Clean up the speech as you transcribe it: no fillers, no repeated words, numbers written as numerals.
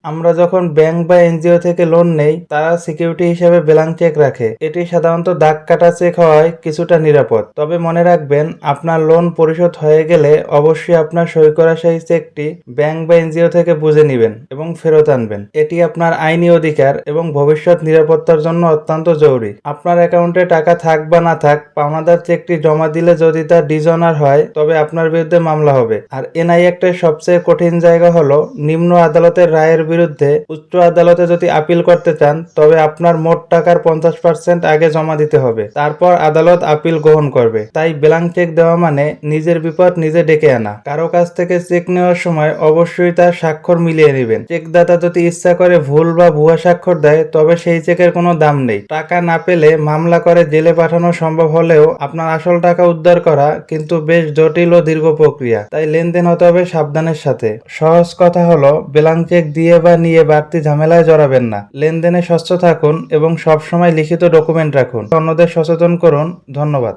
আমরা যখন ব্যাংক বা এনজিও থেকে লোন নেই, তারা সিকিউরিটি হিসেবে ব্ল্যাঙ্ক চেক রাখে। এটি সাধারণত দাগ কাটা চেক হওয়ায় কিছুটা নিরাপদ। তবে মনে রাখবেন, আপনার লোন পরিশোধ হয়ে গেলে অবশ্যই আপনার সই করা সেই চেকটি ব্যাংক বা এনজিও থেকে বুঝে নেবেন এবং ফেরত আনবেন। এটি আপনার আইনি অধিকার এবং ভবিষ্যৎ নিরাপত্তার জন্য অত্যন্ত জরুরি। আপনার অ্যাকাউন্টে টাকা থাক বা না থাক, পাওনাদার চেকটি জমা দিলে যদি তা ডিসঅনার হয়, তবে আপনার বিরুদ্ধে মামলা হবে। আর এনআই অ্যাক্টের সবচেয়ে কঠিন জায়গা হলো, নিম্ন আদালতের রায়ের বিরুদ্ধে উচ্চ আদালতে যদি আপিল করতে চান, তবে আপনার মোট টাকার 50% আগে জমা দিতে হবে। তারপর আদালত আপিল গ্রহণ করবে। তাই ব্ল্যাঙ্ক চেক দেওয়া মানে নিজের বিপদ নিজে ডেকে আনা। কারো কাছ থেকে চেক নেওয়ার সময় অবশ্যই তার স্বাক্ষর মিলিয়ে নেবেন। চেকদাতা যদি ইচ্ছা করে ভুল বা ভুয়া স্বাক্ষর দেয়, তবে সেই চেকের কোনো দাম নেই। টাকা না পেলে মামলা করে জেলে পাঠানো সম্ভব হলেও আপনার আসল টাকা উদ্ধার করা কিন্তু বেশ জটিল ও দীর্ঘ প্রক্রিয়া। তাই লেনদেন হতে হবে সাবধানের সাথে। সহজ কথা হলো, ব্ল্যাঙ্ক চেক দিয়ে বা নিয়ে বাড়তি ঝামেলায় জড়াবেন না। লেনদেনে স্বচ্ছ থাকুন এবং সবসময় লিখিত ডকুমেন্ট রাখুন। অন্যদের সচেতন করুন। ধন্যবাদ।